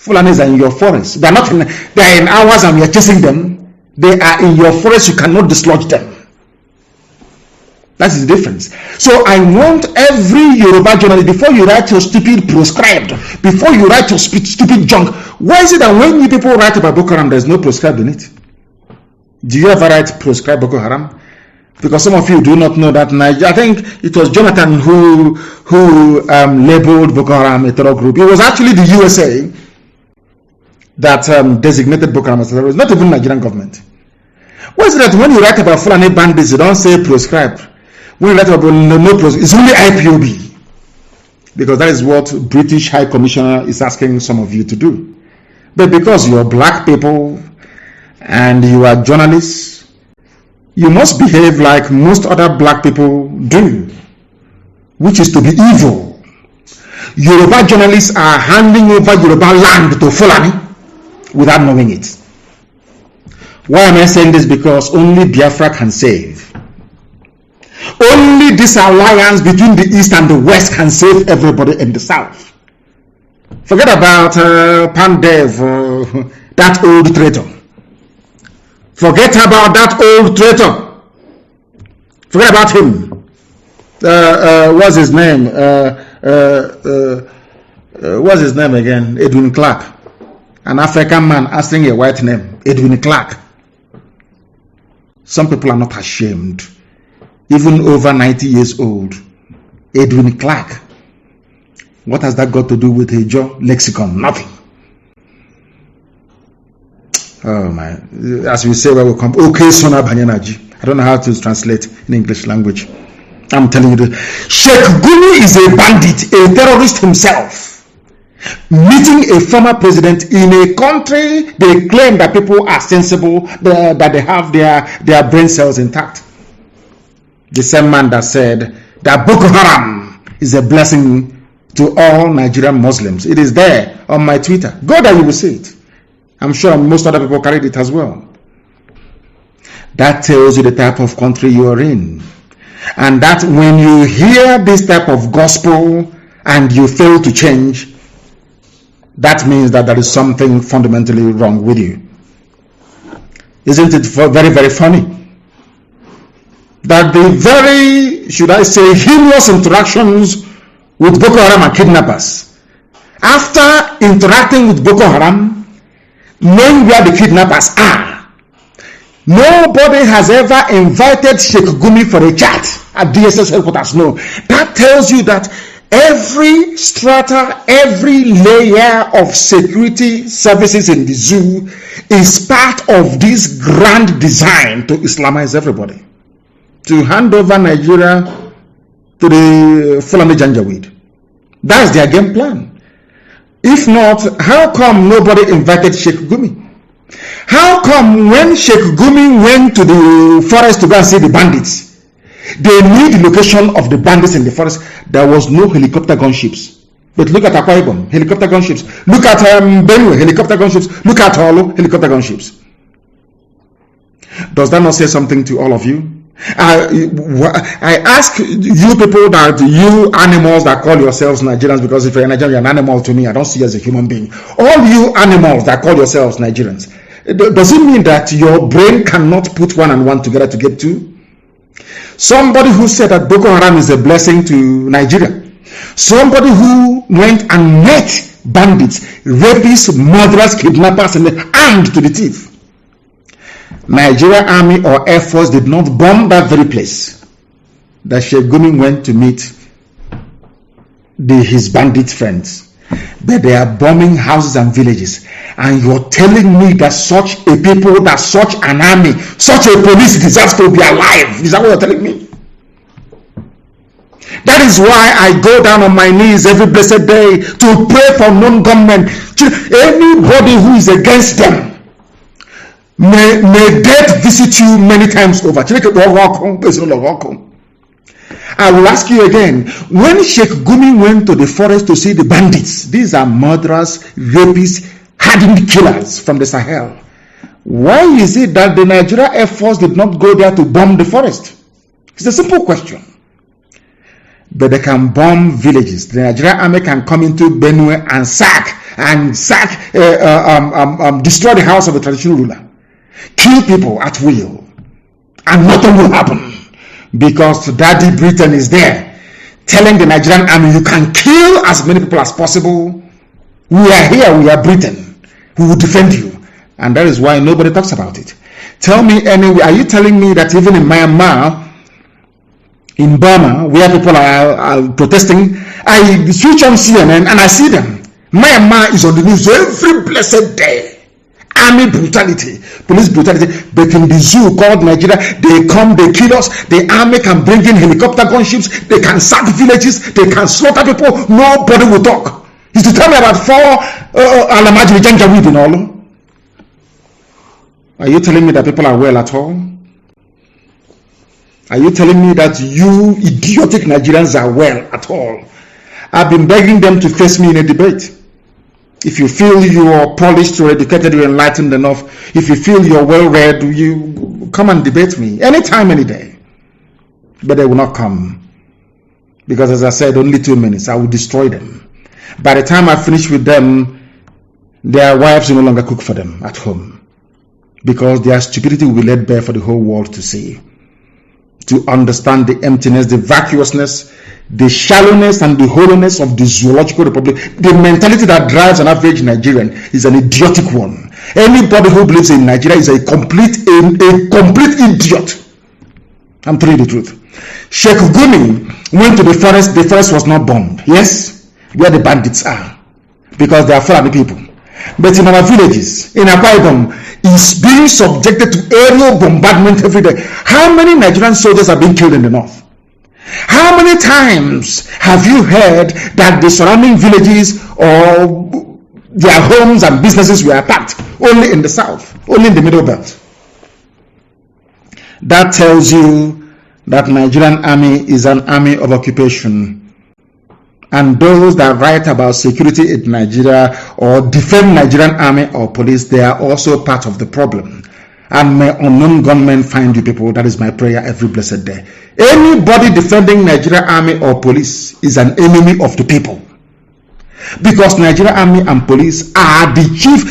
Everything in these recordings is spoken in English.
Fulanis are in your forest. They are in ours and we are chasing them. They are in your forest. You cannot dislodge them. That is the difference. So I want every Yoruba journalist, before you write your stupid proscribed, before you write your stupid junk, why is it that when you people write about Boko Haram, there's no proscribed in it? Do you ever write proscribed Boko Haram? Because some of you do not know that I think it was Jonathan who labeled Boko Haram a terror group. It was actually the USA that designated Boko Haram as a terrorist, not even Nigerian government. Why is it that when you write about Fulani bandits, you don't say proscribed? When you write about no proscribed, it's only IPOB. Because that is what British High Commissioner is asking some of you to do. But because you are black people and you are journalists, you must behave like most other black people do, which is to be evil. Yoruba journalists are handing over Yoruba land to Fulani without knowing it. Why am I saying this? Because only Biafra can save. Only this alliance between the East and the West can save everybody in the South. Forget about Pandev, that old traitor. Forget about that old traitor. Forget about him. What's his name? What's his name again? Edwin Clark. An African man answering a white name. Edwin Clark. Some people are not ashamed. Even over 90 years old. Edwin Clark. What has that got to do with a Joe lexicon? Nothing. Oh my. As we say where we come. Okay, Sona Banyanaji. I don't know how to translate in English language. I'm telling you this. Sheikh Gumi is a bandit, a terrorist himself. Meeting a former president in a country they claim that people are sensible, that they have their brain cells intact. The same man that said that Boko Haram is a blessing to all Nigerian Muslims. It is there on my Twitter. Go there, you will see it. I'm sure most other people carried it as well. That tells you the type of country you are in. And that when you hear this type of gospel and you fail to change, that means that there is something fundamentally wrong with you. Isn't it very, very funny? That the very, should I say, heinous interactions with Boko Haram and kidnappers, after interacting with Boko Haram, knowing where the kidnappers are, nobody has ever invited Sheikh Gumi for a chat at DSS headquarters. No. That tells you that every strata, every layer of security services in the zoo is part of this grand design to Islamize everybody. To hand over Nigeria to the Fulani Janjaweed. That's their game plan. If not, how come nobody invited Sheikh Gumi? How come when Sheikh Gumi went to the forest to go and see the bandits, they knew the location of the bandits in the forest? There was no helicopter gunships. But look at Akwa Ibom, helicopter gunships. Look at Benue, helicopter gunships. Look at Holo, helicopter gunships. Does that not say something to all of you? I ask you people, that you animals that call yourselves Nigerians, because if you're a Nigerian, you're an animal to me. I don't see you as a human being. All you animals that call yourselves Nigerians, does it mean that your brain cannot put one and one together to get two? Somebody who said that Boko Haram is a blessing to Nigeria, somebody who went and met bandits, rapists, murderers, kidnappers, and armed to the teeth. Nigeria Army or Air Force did not bomb that very place that Sheikh Gumi went to meet his bandit friends. But they are bombing houses and villages. And you're telling me that such a people, that such an army, such a police deserves to be alive. Is that what you're telling me? That is why I go down on my knees every blessed day to pray for non-government. Anybody who is against them, may death visit you many times over. I will ask you again, when Sheikh Gumi went to the forest to see the bandits, these are murderers, rapists, hardened killers from the Sahel, why is it that the Nigeria Air Force did not go there to bomb the forest? It's a simple question. But they can bomb villages. The Nigerian army can come into Benue and sack and sack, destroy the house of a traditional ruler, kill people at will, and nothing will happen because Daddy Britain is there telling the Nigerian army, you can kill as many people as possible. We are here, we are Britain, we will defend you. And that is why nobody talks about it. Tell me anyway, are you telling me that even in Myanmar, in Burma, where people are protesting, I switch on CNN and I see them. Myanmar is on the news every blessed day. Army brutality, police brutality. But in the zoo called Nigeria, they come, they kill us. The army can bring in helicopter gunships, they can sack villages, they can slaughter people. Nobody will talk. Is to tell me about 4 Alamajiri Janjaweed and all. Are you telling me that people are well at all? Are you telling me that you idiotic Nigerians are well at all? I've been begging them to face me in a debate. If you feel you are polished, you're educated, you're enlightened enough, if you feel you're well read, you come and debate me anytime, any day. But they will not come. Because as I said, only 2 minutes, I will destroy them. By the time I finish with them, their wives will no longer cook for them at home. Because their stupidity will be laid bare for the whole world to see. To understand the emptiness, the vacuousness, the shallowness and the hollowness of the zoological republic. The mentality that drives an average Nigerian is an idiotic one. Anybody who believes in Nigeria is a complete idiot. I'm telling you the truth. Sheikh Gumi went to the forest was not bombed. Yes, where the bandits are. Because they are Fulani people. But in our villages, in Akwa Ibom, is being subjected to aerial bombardment every day. How many Nigerian soldiers are being killed in the north? How many times have you heard that the surrounding villages or their homes and businesses were attacked? Only in the south, only in the middle belt. That tells you that Nigerian army is an army of occupation. And those that write about security in Nigeria or defend Nigerian army or police, they are also part of the problem. And may unknown gunmen find you people. That is my prayer every blessed day. Anybody defending Nigerian army or police is an enemy of the people. Because Nigerian army and police are the chief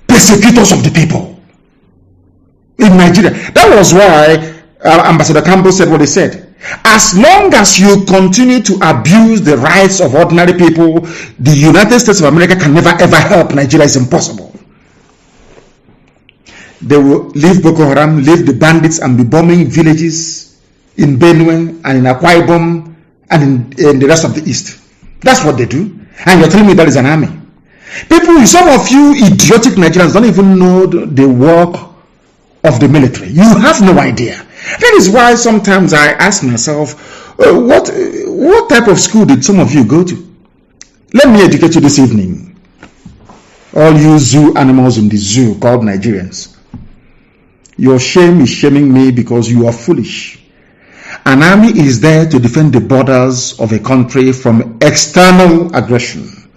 persecutors of the people in Nigeria. That was why Ambassador Campbell said what he said. As long as you continue to abuse the rights of ordinary people, the United States of America can never ever help Nigeria. It's impossible. They will leave Boko Haram, leave the bandits and be bombing villages in Benue and in Akwa Ibom and in the rest of the East. That's what they do. And you're telling me that is an army. People, some of you idiotic Nigerians don't even know the work of the military. You have no idea. That is why sometimes I ask myself, what type of school did some of you go to? Let me educate you this evening. All you zoo animals in the zoo called Nigerians. Your shame is shaming me because you are foolish. An army is there to defend the borders of a country from external aggression.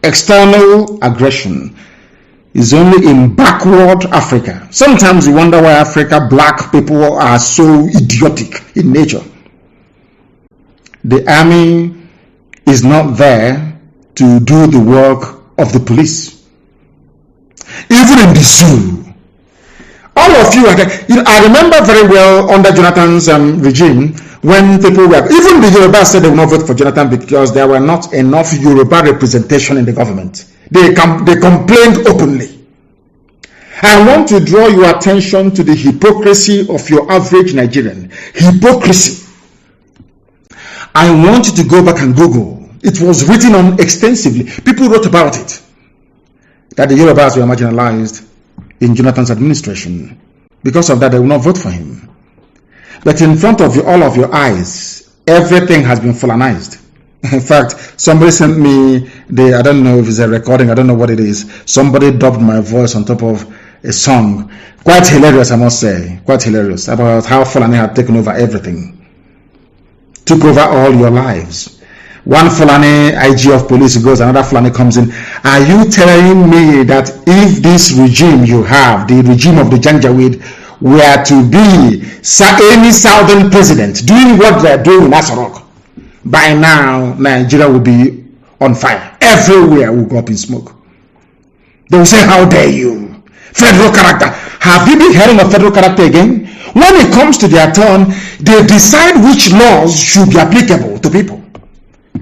External aggression is only in backward Africa. Sometimes you wonder why Africa black people are so idiotic in nature. The army is not there to do the work of the police. Even in the zoo, all of you are there. I remember very well under Jonathan's regime when people were, even the Yoruba said they will not vote for Jonathan because there were not enough Yoruba representation in the government. They complained openly. I want to draw your attention to the hypocrisy of your average Nigerian. Hypocrisy. I want you to go back and Google. It was written on extensively. People wrote about it. That the Yorubas were marginalized in Jonathan's administration. Because of that, they will not vote for him. But in front of you, all of your eyes, everything has been Fulanized. In fact, somebody sent me I don't know if it's a recording, I don't know what it is. Somebody dubbed my voice on top of a song. Quite hilarious, I must say. Quite hilarious. About how Fulani had taken over everything. Took over all your lives. One Fulani IG of police goes, another Fulani comes in. Are you telling me that if this regime you have, the regime of the Janjaweed, were to be any southern president doing what they're doing in Asarok, by now Nigeria would be on fire. Everywhere will go up in smoke. They will say, how dare you? Federal character. Have you been hearing of federal character again? When it comes to their turn, they decide which laws should be applicable to people.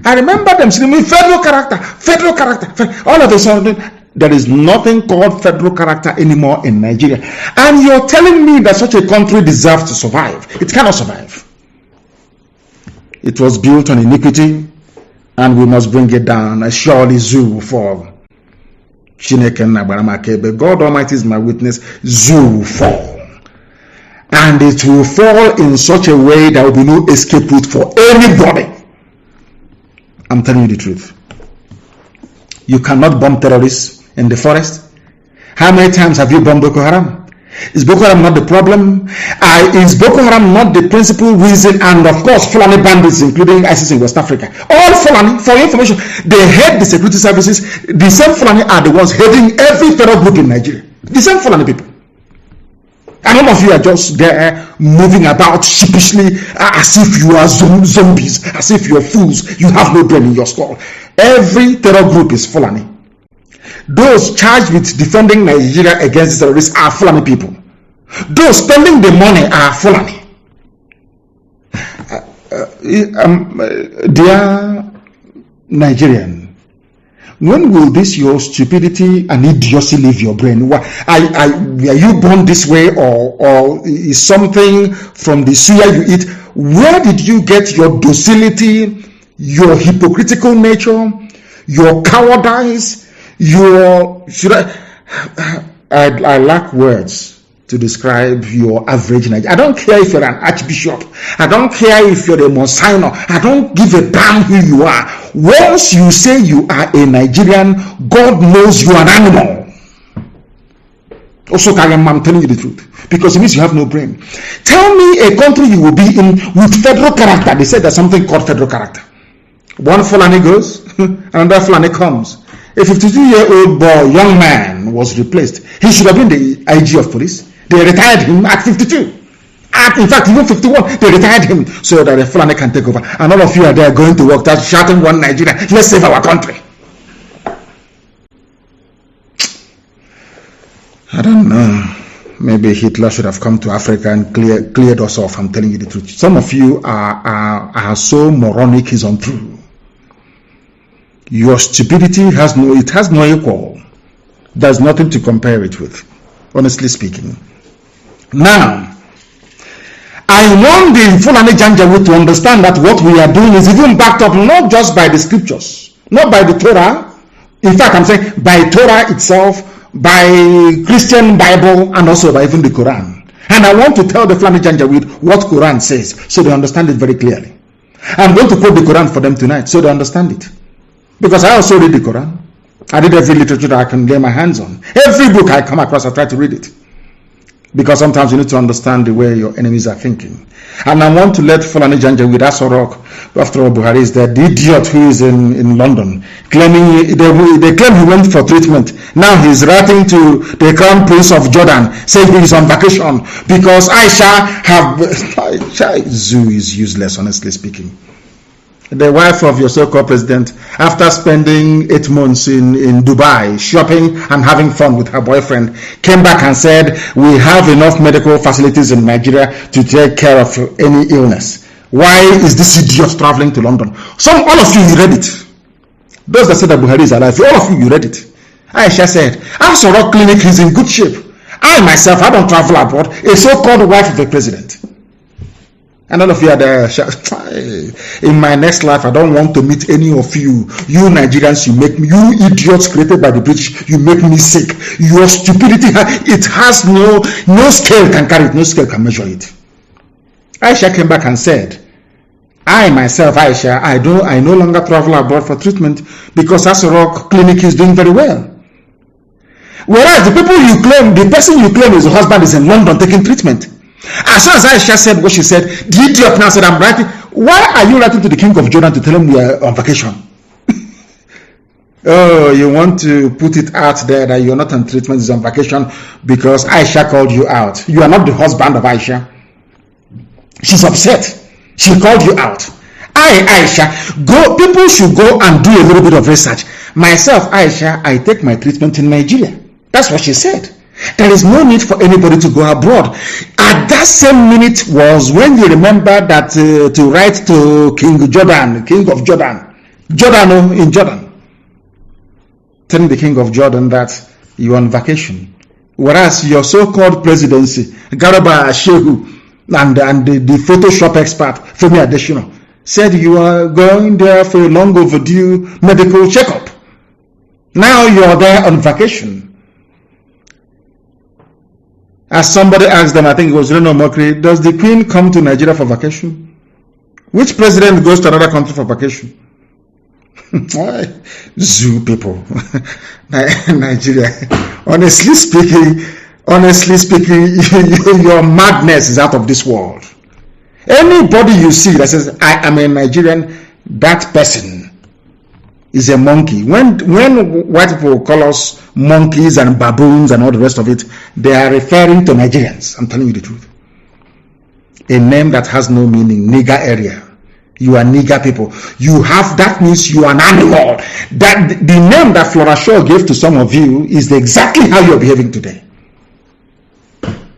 I remember them saying, federal character, federal character. All of a sudden, there is nothing called federal character anymore in Nigeria. And you're telling me that such a country deserves to survive. It cannot survive. It was built on iniquity, and we must bring it down. Surely zoo will fall. God Almighty is my witness. Zoo will fall. And it will fall in such a way there will be no escape route for anybody. I'm telling you the truth. You cannot bomb terrorists in the forest. How many times have you bombed Boko Haram? Is Boko Haram not the problem? Is Boko Haram not the principal reason? And of course, Fulani bandits, including ISIS in West Africa. All Fulani, for your information, they head the security services. The same Fulani are the ones heading every terror group in Nigeria. The same Fulani people. And all of you are just there moving about sheepishly as if you are zombies, as if you are fools. You have no brain in your skull. Every terror group is Fulani. Those charged with defending Nigeria against terrorists are Fulani people. Those spending the money are Fulani. Dear Nigerian, when will this your stupidity and idiocy leave your brain? Are you born this way, or is something from the suya you eat? Where did you get your docility, your hypocritical nature, your cowardice? I lack words to describe your average Nigerian. I don't care if you're an archbishop. I don't care if you're a Monsignor. I don't give a damn who you are. Once you say you are a Nigerian, God knows you are an animal. Also, I'm telling you the truth, because it means you have no brain. Tell me a country you will be in with federal character. They said there's something called federal character. One Fulani goes, another Fulani comes. A 52-year-old boy, young man, was replaced. He should have been the IG of police. They retired him at 52. In fact, even 51, they retired him so that the Fulani can take over. And all of you are there going to work, that's shouting one Nigeria. Let's save our country. I don't know. Maybe Hitler should have come to Africa and cleared us off. I'm telling you the truth. Some of you are so moronic, it's untrue. Your stupidity has no equal. There's nothing to compare it with, honestly speaking. Now, I want the Fulani Janjaweed to understand that what we are doing is even backed up not just by the scriptures, not by the Torah. In fact, I'm saying by Torah itself, by Christian Bible, and also by even the Quran. And I want to tell the Fulani Janjaweed what Quran says, so they understand it very clearly. I'm going to quote the Quran for them tonight, so they understand it. Because I also read the Quran. I read every literature that I can lay my hands on. Every book I come across, I try to read it. Because sometimes you need to understand the way your enemies are thinking. And I want to let Fulani Janjaweed Asorok, after all, Buhari is there, the idiot who is in London, claiming they claim he went for treatment. Now he's writing to the Crown Prince of Jordan, saying he's on vacation because Isha Zoo is useless, honestly speaking. The wife of your so-called president, after spending 8 months in Dubai shopping and having fun with her boyfriend, came back and said, we have enough medical facilities in Nigeria to take care of any illness. Why is this idiot traveling to London? All of you read it. Those that said that Buhari is alive, all of you read it. Aisha said, Asorok Clinic is in good shape. I myself, I don't travel abroad. A so-called wife of the president. And all of you are there. In my next life, I don't want to meet any of you. You Nigerians, you idiots created by the British, you make me sick. Your stupidity, it has no scale can carry it, no scale can measure it. Aisha came back and said, I myself, Aisha, I no longer travel abroad for treatment because Asorok Clinic is doing very well. Whereas the person you claim is the husband is in London taking treatment. As soon as Isha said what she said, the idiot now said, I'm writing. Why are you writing to the king of Jordan to tell him we are on vacation? Oh, you want to put it out there that you're not on treatment, is on vacation because Aisha called you out. You are not the husband of Aisha. She's upset. She called you out. Aisha, go. People should go and do a little bit of research. Myself, Aisha, I take my treatment in Nigeria. That's what she said. There is no need for anybody to go abroad. At that same minute was when you remember that to write to King of Jordan, in Jordan, telling the King of Jordan that you're on vacation, whereas your so-called presidency, Garba Shehu, and the Photoshop expert Femi Adesina said you are going there for a long overdue medical checkup. Now you're there on vacation. As somebody asked them, I think it was Reno Mokri, does the Queen come to Nigeria for vacation? Which president goes to another country for vacation? Zoo people. Nigeria. Honestly speaking, your madness is out of this world. Anybody you see that says, I am a Nigerian, that person is a monkey. When white people call us monkeys and baboons and all the rest of it, they are referring to Nigerians. I'm telling you the truth. A name that has no meaning, nigger area. You are nigger people. You have, that means you are an animal. That the name that Flora Shaw gave to some of you is exactly how you're behaving today.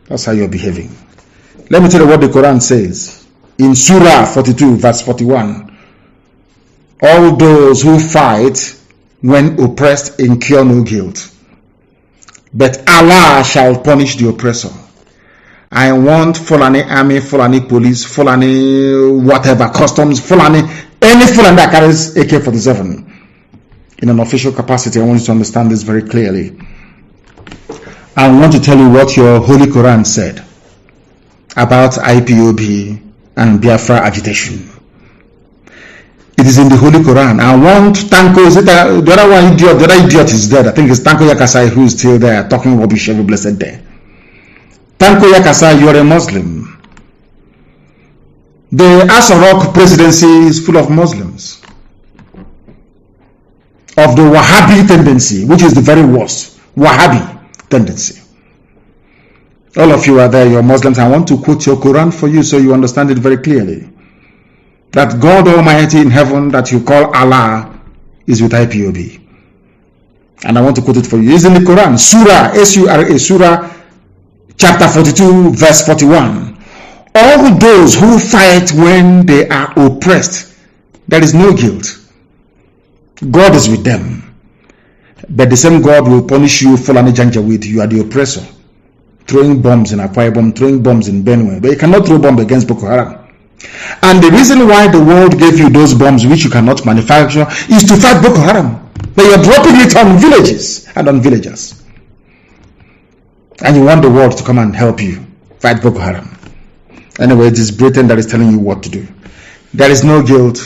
That's how you're behaving. Let me tell you what the Quran says. In Surah 42, verse 41. All those who fight when oppressed incur no guilt, but Allah shall punish the oppressor. I want Fulani army, Fulani police, Fulani whatever, customs, Fulani, any Fulani that carries AK-47 in an official capacity. I want you to understand this very clearly. I want to tell you what your Holy Quran said about IPOB and Biafra agitation. It is in the Holy Quran. I want Tanko, the other idiot is dead. I think it's Tanko Yakasai who is still there talking rubbish every blessed day. Tanko Yakasai, you are a Muslim. The Asarok presidency is full of Muslims. Of the Wahhabi tendency, which is the very worst. Wahhabi tendency. All of you are there, you're Muslims. I want to quote your Quran for you so you understand it very clearly. That God Almighty in heaven that you call Allah is with IPOB. And I want to quote it for you. It's in the Quran. Surah, S-U-R-A, Surah, chapter 42, verse 41. All those who fight when they are oppressed, there is no guilt. God is with them. But the same God will punish you, Fulani Janjaweed. You are the oppressor. Throwing bombs in Akwa Ibom, throwing bombs in Benue. But you cannot throw bombs against Boko Haram. And the reason why the world gave you those bombs which you cannot manufacture is to fight Boko Haram. But you're dropping it on villages and on villagers. And you want the world to come and help you fight Boko Haram. Anyway, it is Britain that is telling you what to do. There is no guilt.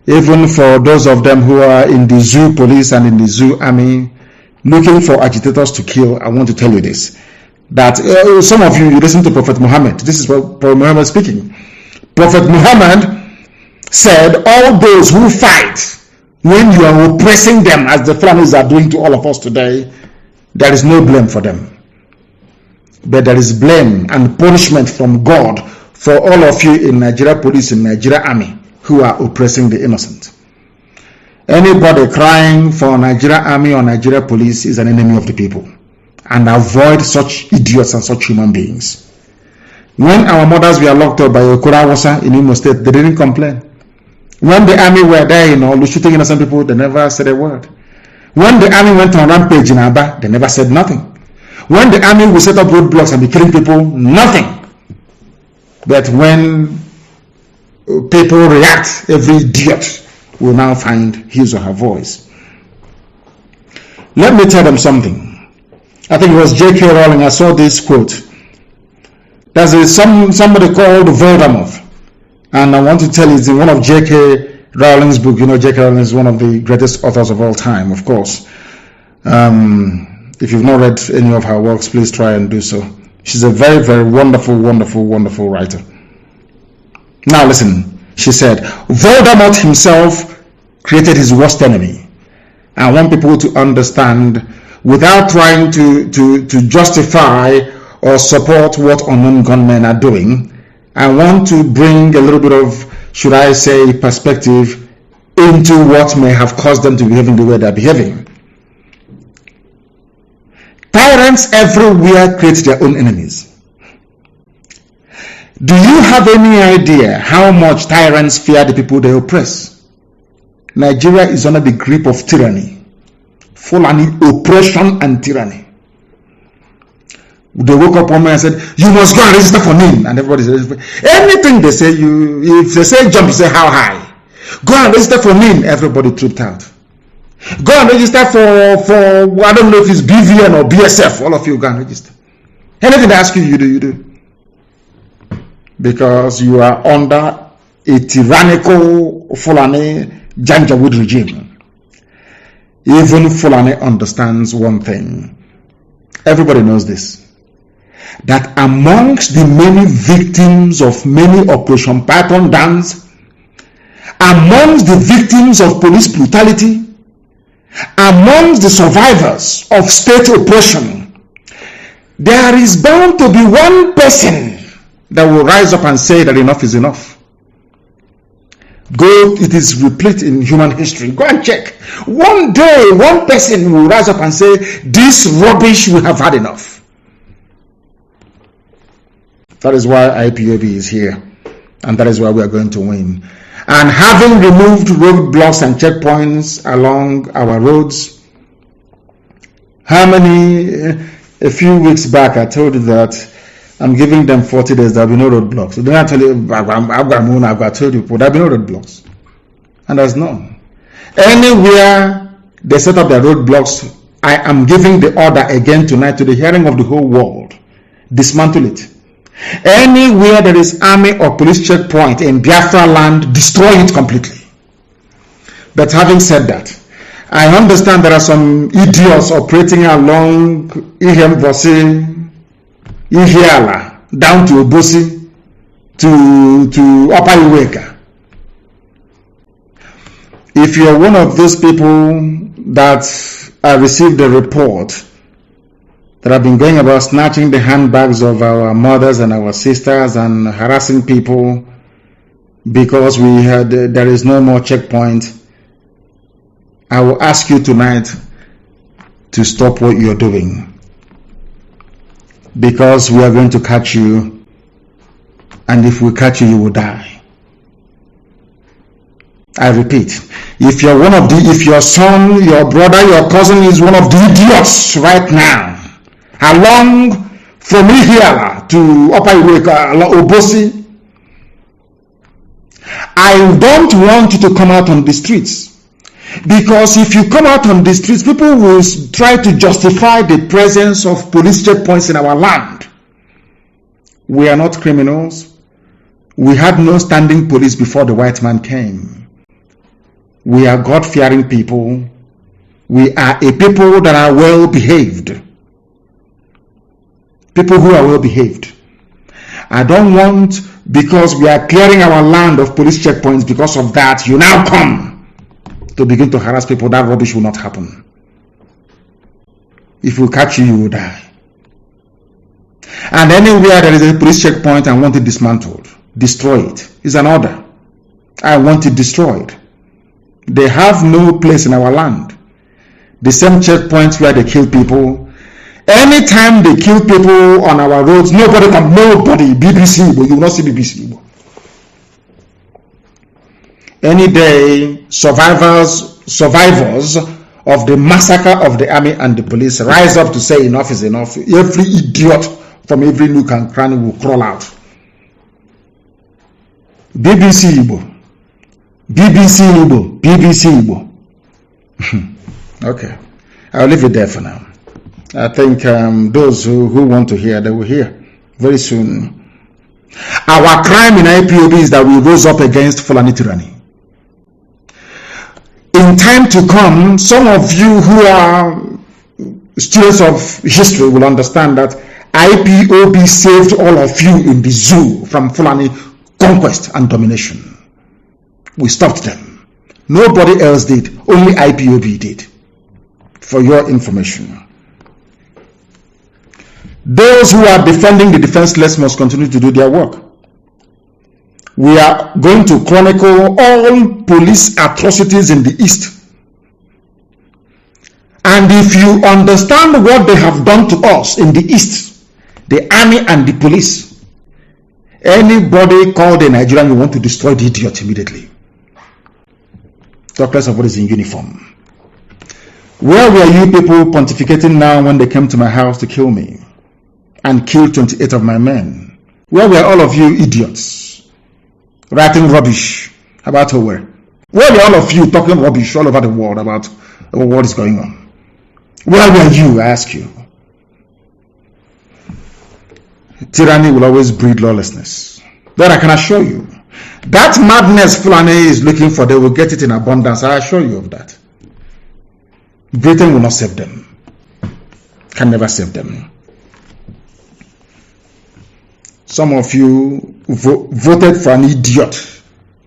Even for those of them who are in the zoo police and in the zoo army looking for agitators to kill, I want to tell you this. That some of you listen to Prophet Muhammad. This is Prophet Muhammad speaking. Prophet Muhammad said, all those who fight when you are oppressing them, as the Fulanis are doing to all of us today, there is no blame for them. But there is blame and punishment from God for all of you in Nigeria police, in Nigeria army, who are oppressing the innocent. Anybody crying for Nigeria army or Nigeria police is an enemy of the people. And avoid such idiots and such human beings. When our mothers were locked up by Okura Wasa in Imo State, they didn't complain. When the army were there, shooting innocent people, they never said a word. When the army went on rampage in Aba, they never said nothing. When the army will set up roadblocks and be killing people, nothing. But when people react, every idiot will now find his or her voice. Let me tell them something. I think it was J.K. Rowling. I saw this quote. There's somebody called Voldemort. And I want to tell you, it's in one of J.K. Rowling's book. J.K. Rowling is one of the greatest authors of all time, of course. If you've not read any of her works, please try and do so. She's a very, very wonderful, wonderful, wonderful writer. Now listen, she said, Voldemort himself created his worst enemy. I want people to understand, without trying to justify or support what unknown gunmen are doing, I want to bring a little bit of should I say, perspective into what may have caused them to behave in the way they're behaving. Tyrants everywhere create their own enemies. Do you have any idea how much tyrants fear the people they oppress? Nigeria is under the grip of tyranny, Fulani oppression and tyranny. They woke up one morning and said, you must go and register for NIN. And everybody says, anything they say, if they say jump, you say how high. Go and register for NIN. Everybody tripped out. Go and register for I don't know if it's BVN or BSF. All of you go and register. Anything they ask you, you do, you do. Because you are under a tyrannical Fulani Janjaweed regime. Even Fulani understands one thing. Everybody knows this. That amongst the many victims of many Operation Python dance, amongst the victims of police brutality, amongst the survivors of state oppression, there is bound to be one person that will rise up and say that enough is enough. Go, it is replete in human history. Go and check. One day, one person will rise up and say, this rubbish, we have had enough. That is why IPOB is here. And that is why we are going to win. And having removed roadblocks and checkpoints along our roads, a few weeks back I told you that I'm giving them 40 days, there will be no roadblocks. So then I tell you, I told you, there will be no roadblocks. And there's none. Anywhere they set up their roadblocks, I am giving the order again tonight to the hearing of the whole world. Dismantle it. Anywhere there is army or police checkpoint in Biafra land, destroy it completely. But having said that, I understand there are some idiots operating along Ihembosi, Ihiala, down to Obosi, to Upper Iweka. If you're one of those people that received a report that have been going about snatching the handbags of our mothers and our sisters and harassing people because there is no more checkpoint, I will ask you tonight to stop what you're doing, because we are going to catch you, and if we catch you, you will die. I repeat, if your son, your brother, your cousin is one of the idiots right now, along from Ihiala to Upper Iweka, Obosi, I don't want you to come out on the streets. Because if you come out on the streets, people will try to justify the presence of police checkpoints in our land. We are not criminals. We had no standing police before the white man came. We are God-fearing people. We are a people that are well behaved. People who are well behaved. I don't want, because we are clearing our land of police checkpoints, because of that, you now come to begin to harass people. That rubbish will not happen. If we catch you, you will die. And anywhere there is a police checkpoint, I want it dismantled. Destroy it. It's an order. I want it destroyed. They have no place in our land. The same checkpoints where they kill people. Anytime they kill people on our roads, nobody, BBC, but you will not see BBC. Any day, survivors of the massacre of the army and the police rise up to say enough is enough. Every idiot from every nook and cranny will crawl out. BBC Igbo. BBC Igbo. BBC Igbo. Okay. I'll leave it there for now. I think those who want to hear, they will hear very soon. Our crime in IPOB is that we rose up against Fulani tyranny. In time to come, some of you who are students of history will understand that IPOB saved all of you in the zoo from Fulani conquest and domination. We stopped them. Nobody else did. Only IPOB did. For your information. Those who are defending the defenseless must continue to do their work. we are going to chronicle all police atrocities in the East. And if you understand what they have done to us in the East, the army and the police, anybody called a Nigerian, you want to destroy the idiot immediately. Talk less of what is in uniform. Where were you people pontificating now when they came to my house to kill me and kill 28 of my men? Where were all of you idiots writing rubbish about Owerri? Where were all of you talking rubbish all over the world about what is going on? Where were you, I ask you? Tyranny will always breed lawlessness. But I can assure you, that madness Fulani is looking for, they will get it in abundance. I assure you of that. Britain will not save them. Can never save them. Some of you voted for an idiot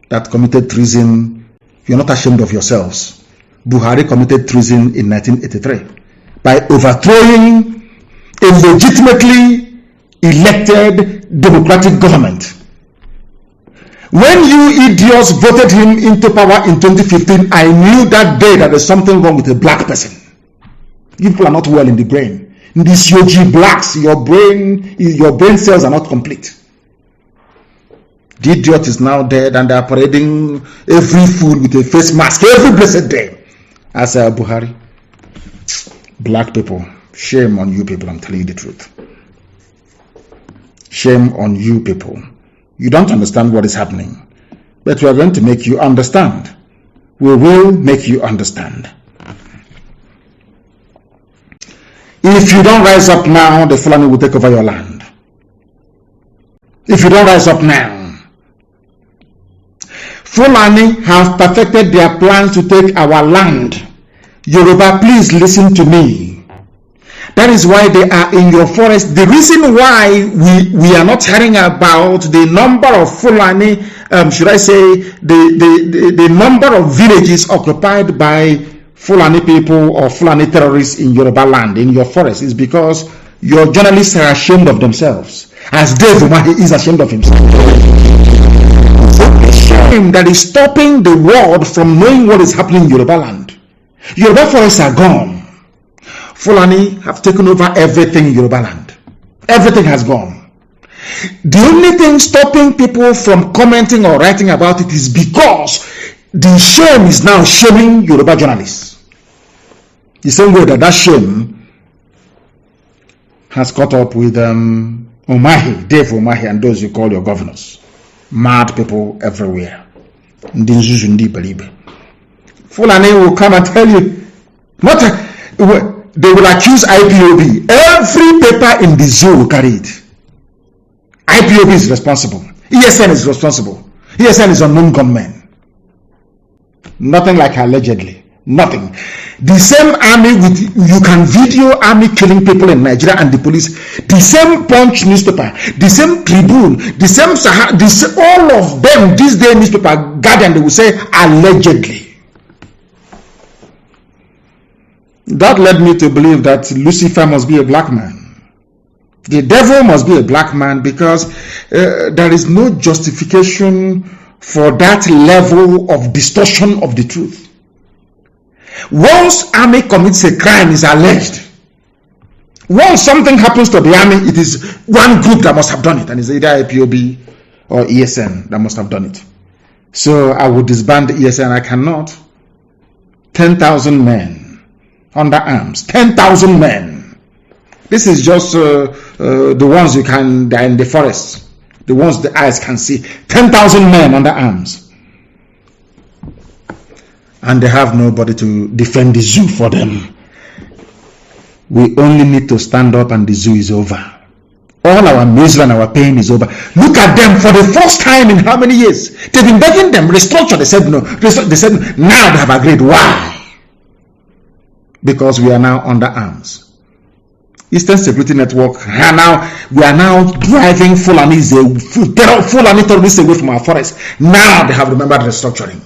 that committed treason. You're not ashamed of yourselves. Buhari committed treason in 1983 by overthrowing a legitimately elected democratic government. When you idiots voted him into power in 2015, I knew that day that there's something wrong with a black person. You people are not well in the brain. These yogi blacks, your brain cells are not complete. The idiot is now dead and they are parading every fool with a face mask every blessed day. As Buhari. Black people, shame on you people, I'm telling you the truth. Shame on you people. You don't understand what is happening, but we are going to make you understand. We will make you understand. If you don't rise up now, the Fulani will take over your land. If you don't rise up now, Fulani have perfected their plans to take our land. Yoruba, please listen to me. That is why they are in your forest. The reason why we are not hearing about the number of Fulani, should I say, the number of villages occupied by Fulani people or Fulani terrorists in Yoruba land, in your forest, is because your journalists are ashamed of themselves, as Dave Umahi is ashamed of himself. The shame that is stopping the world from knowing what is happening in Yoruba land. Yoruba forests are gone. Fulani have taken over everything in Yoruba land. Everything has gone. The only thing stopping people from commenting or writing about it is because the shame is now shaming Yoruba journalists. The same way that shame has caught up with Umahi, Dave Umahi, and those you call your governors. Mad people everywhere. Fulani will come and tell you, they will accuse IPOB. Every paper in the zoo will carry it. IPOB is responsible. ESN is responsible. ESN is unknown gunmen. Nothing like allegedly. Nothing. The same army you can video army killing people in Nigeria and the police. The same Punch newspaper, the same Tribune, the same all of them, this day newspaper, Guardian, they will say allegedly. That led me to believe that Lucifer must be a black man. The devil must be a black man because there is no justification for that level of distortion of the truth. Once army commits a crime, is alleged. Once something happens to the army, it is one group that must have done it, and it's either IPOB or ESN that must have done it. So I would disband the ESN. I cannot. 10,000 men under arms, 10,000 men. This is just the ones you can, they're in the forest, the ones the eyes can see. 10,000 men under arms. And they have nobody to defend the zoo for them. We only need to stand up and the zoo is over. All our misery and our pain is over. Look at them for the first time in how many years? They've been begging them, restructure. They said no. They said no. Now they have agreed. Why? Because we are now under arms. Eastern Security Network, we are now driving Fulani terrorists away from our forest. Now they have remembered restructuring.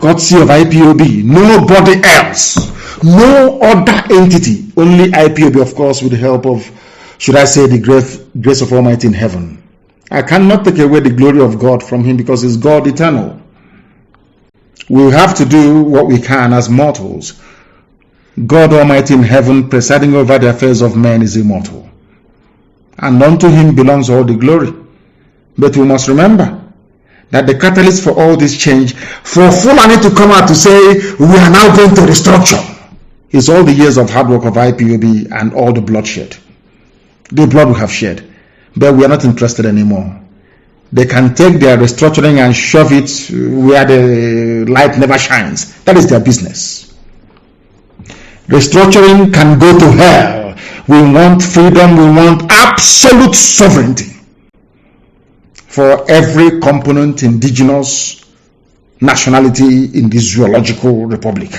Courtesy of IPOB, nobody else, no other entity, only IPOB, of course, with the help of, should I say, the grace of Almighty in heaven. I cannot take away the glory of God from him because he's God eternal. We have to do what we can as mortals. God Almighty in heaven, presiding over the affairs of men, is immortal. And unto him belongs all the glory. But we must remember that the catalyst for all this change, for Fulani to come out to say, we are now going to restructure, is all the years of hard work of IPOB and all the bloodshed. The blood we have shed. But we are not interested anymore. They can take their restructuring and shove it where the light never shines. That is their business. Restructuring can go to hell. We want freedom. We want absolute sovereignty for every component indigenous nationality in this zoological republic.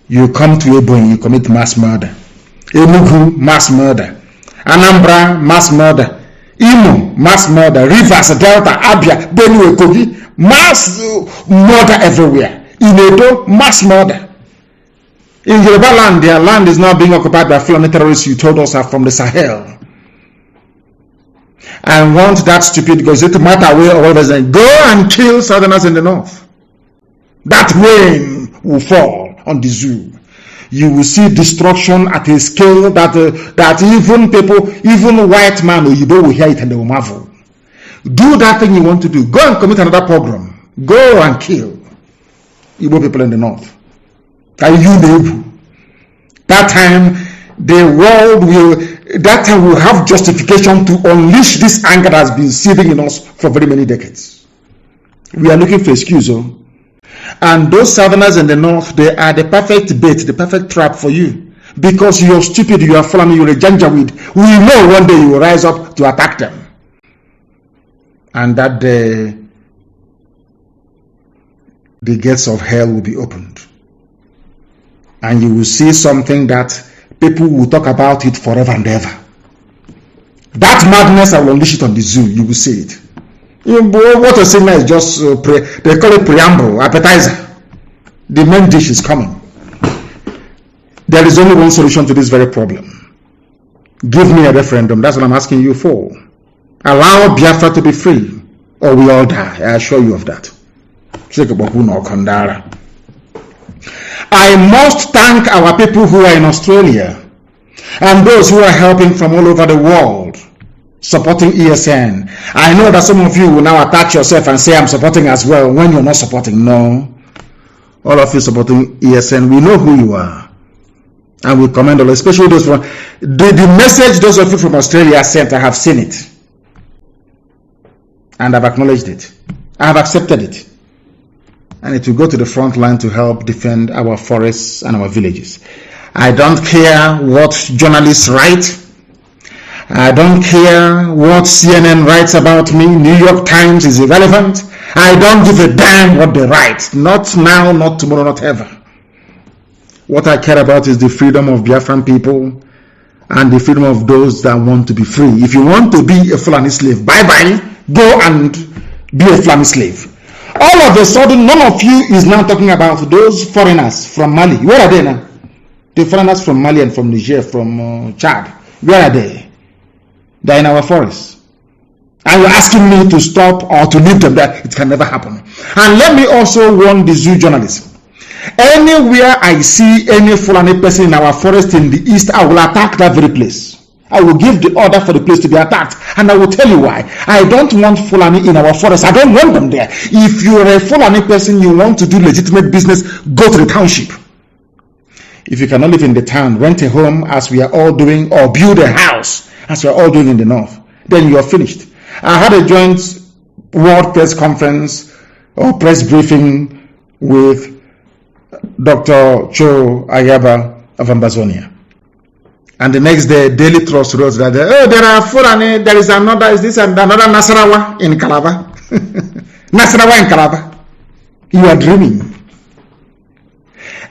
You come to Ebonyi, you commit mass murder. Enugu, mass murder. Anambra, mass murder. Imo, mass murder. Rivers, Delta, Abia, Benue, Kogi, mass murder everywhere. In Edo, mass murder. In Yoruba land, their land is now being occupied by Fulani terrorists you told us are from the Sahel. I want that stupid Gazette matter way or whatever, go and kill Southerners in the north. That rain will fall on the zoo. You will see destruction at a scale that even people, even white man or Yibo will hear it and they will marvel. Do that thing you want to do. Go and commit another pogrom. Go and kill Yibo people in the north. And you able. That time the world will have justification to unleash this anger that has been seething in us for very many decades. We are looking for excuse. And those Southerners in the north, they are the perfect bait, the perfect trap for you. Because you're stupid, you are following, you're a janjaweed. We know one day you will rise up to attack them. And that day, the gates of hell will be opened. And you will see something that people will talk about it forever and ever. That madness, I will unleash it on the zoo. You will see it. What you're saying now is just, they call it preamble, appetizer. The main dish is coming. There is only one solution to this very problem. Give me a referendum. That's what I'm asking you for. Allow Biafra to be free, or we all die. I assure you of that. I must thank our people who are in Australia and those who are helping from all over the world supporting ESN. I know that some of you will now attach yourself and say I'm supporting as well when you're not supporting. No. All of you supporting ESN, we know who you are. And we commend all, especially those from the message those of you from Australia sent. I have seen it. And I've acknowledged it. I have accepted it. And it will go to the front line to help defend our forests and our villages. I don't care what journalists write. I don't care what CNN writes about me. New York Times is irrelevant. I don't give a damn what they write. Not now, not tomorrow, not ever. What I care about is the freedom of Biafran people and the freedom of those that want to be free. If you want to be a Fulani slave, bye-bye. Go and be a Fulani slave. All of a sudden, none of you is now talking about those foreigners from Mali. Where are they now? The foreigners from Mali and from Niger, from Chad. Where are they? They're in our forests. And you're asking me to stop or to leave them there. It can never happen. And let me also warn the zoo journalists. Anywhere I see any Fulani person in our forest in the east, I will attack that very place. I will give the order for the place to be attacked. And I will tell you why. I don't want Fulani in our forest. I don't want them there. If you're a Fulani person, you want to do legitimate business, go to the township. If you cannot live in the town, rent a home as we are all doing, or build a house as we are all doing in the north. Then you are finished. I had a joint world press conference or press briefing with Dr. Cho Ayaba of Ambazonia. And the next day, Daily Trust wrote that, there are Fulani, there is another, is this and another Nasarawa in Calabar. Nasarawa in Calabar. You are dreaming.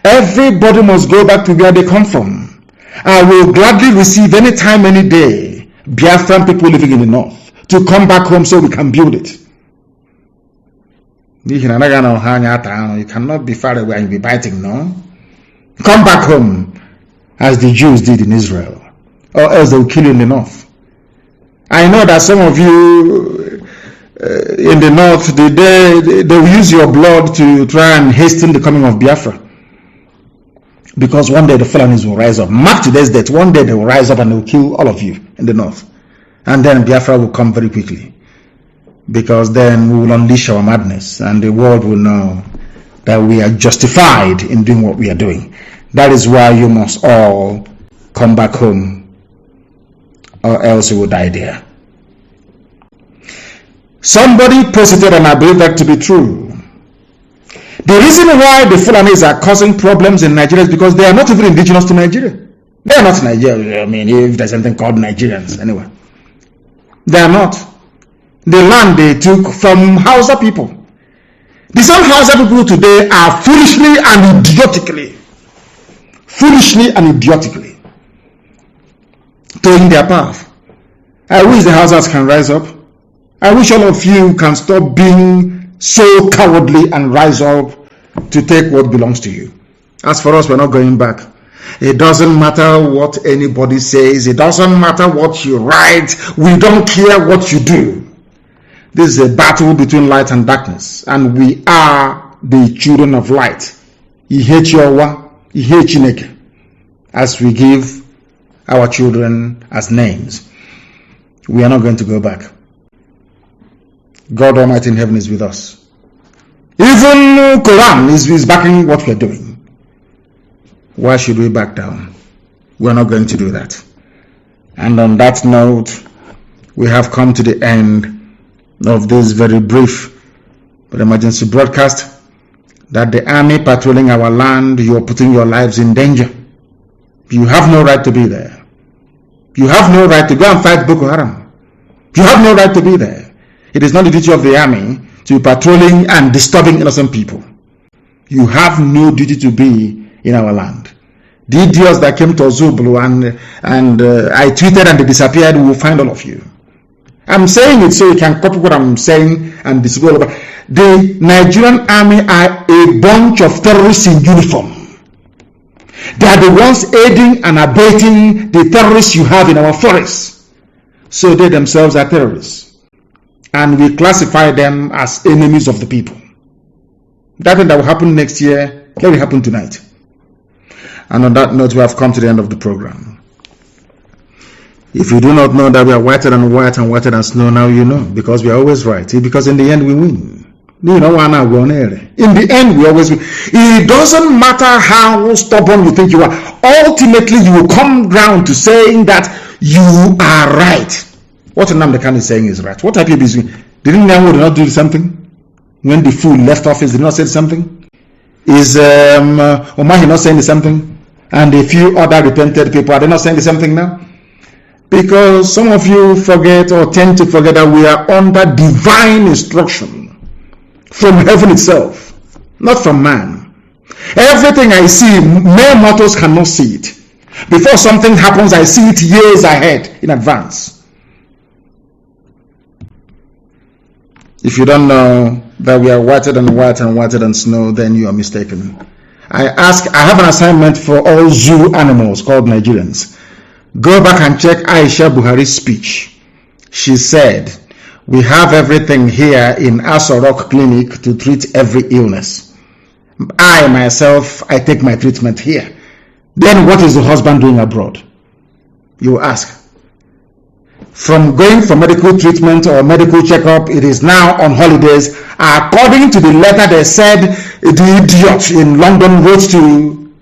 Everybody must go back to where they come from. I will gladly receive any time, any day, Biafran people living in the north to come back home so we can build it. You cannot be far away and be biting, no? Come back home as the Jews did in Israel, or else they will kill you in the north. I know that some of you in the north, they will use your blood to try and hasten the coming of Biafra. Because one day the Fulanis will rise up. Mark today's date. One day they will rise up and they will kill all of you in the north. And then Biafra will come very quickly. Because then we will unleash our madness and the world will know that we are justified in doing what we are doing. That is why you must all come back home, or else you will die there. Somebody posted, and I believe that to be true. The reason why the Fulanis are causing problems in Nigeria is because they are not even indigenous to Nigeria. They are not Nigerians. I mean, if there's something called Nigerians, anyway. They are not. The land they took from Hausa people. The same Hausa people today are foolishly and idiotically towing their path. I wish the Hausas can rise up. I wish all of you can stop being so cowardly and rise up to take what belongs to you. As for us, we're not going back. It doesn't matter what anybody says. It doesn't matter what you write. We don't care what you do. This is a battle between light and darkness, and we are the children of light. As we give our children as names. We are not going to go back. God Almighty in heaven is with us. Even Quran is backing what we're doing. Why should we back down? We're not going to do that. And on that note, we have come to the end of this very brief but emergency broadcast that the army patrolling our land, you are putting your lives in danger. You have no right to be there. You have no right to go and fight Boko Haram. You have no right to be there. It is not the duty of the army to be patrolling and disturbing innocent people. You have no duty to be in our land. The idiots that came to Zublu and I tweeted and they disappeared, we will find all of you. I'm saying it so you can copy what I'm saying and disable. The Nigerian army are a bunch of terrorists in uniform. They are the ones aiding and abating the terrorists you have in our forests. So they themselves are terrorists. And we classify them as enemies of the people. That thing that will happen next year, let it happen tonight. And on that note, we have come to the end of the program. If you do not know that we are whiter than white and whiter than snow, now you know, because we are always right. Because in the end, we win. In the end, we always win. It doesn't matter how stubborn you think you are. Ultimately, you will come round to saying that you are right. What Nnamdi Kanu is saying is right. What IPOB is doing? Didn't Nyango not do something? When the fool left office, did not say something? Is Omahi not saying something? And a few other repented people, are they not saying something now? Because some of you forget or tend to forget that we are under divine instruction from heaven itself, not from man. Everything I see, mere mortals cannot see it. Before something happens, I see it years ahead in advance. If you don't know that we are whiter than white and whiter than snow, then you are mistaken. I have an assignment for all zoo animals called Nigerians. Go back and check Isha Buhari's speech. She said, we have everything here in Aso Rock Clinic to treat every illness. I myself, I take my treatment here. Then what is the husband doing abroad? You ask. From going for medical treatment or medical checkup, it is now on holidays. According to the letter they said, the idiot in London wrote to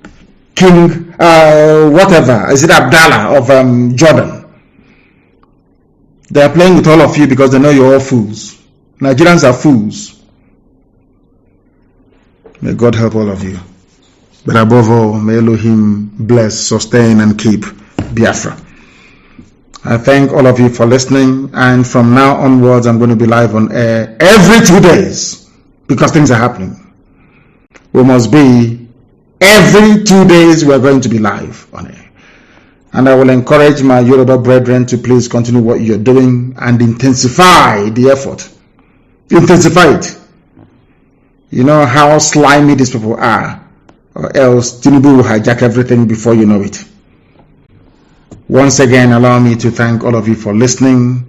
King, is it Abdallah of Jordan. They are playing with all of you because they know you're all fools. Nigerians are fools. May God help all of you. But above all, may Elohim bless, sustain, and keep Biafra. I thank all of you for listening, and from now onwards I'm going to be live on air every 2 days because things are happening. We must be every 2 days we are going to be live on air. And I will encourage my Yoruba brethren to please continue what you're doing and intensify the effort. Intensify it. You know how slimy these people are, or else Tinubu will hijack everything before you know it. Once again, allow me to thank all of you for listening.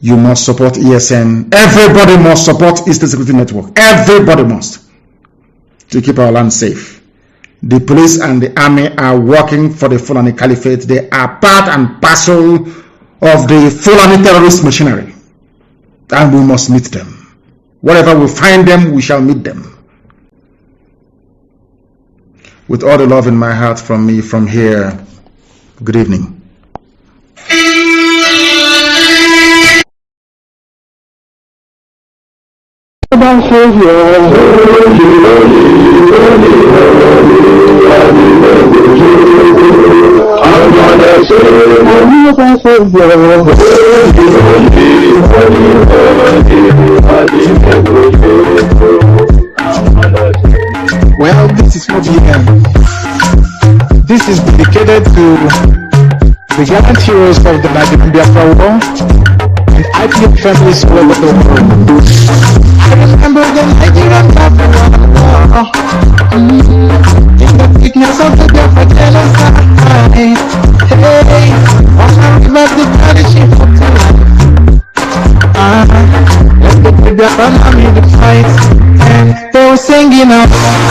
You must support ESN. Everybody must support Eastern Security Network. Everybody must, to keep our land safe. The police and the army are working for the Fulani Caliphate. They are part and parcel of the Fulani terrorist machinery. And we must meet them. Wherever we find them, we shall meet them. With all the love in my heart from me from here, good evening. Well, this is what we have. This is dedicated to the gallant heroes of the Nigerian Biafra war and IPM families all over the world. I remember the Nigerian Biafra war in the thickness of the Biafra genocide. Hey, I remember the punishing for life. Let the Biafra army the fight, and they were singing out.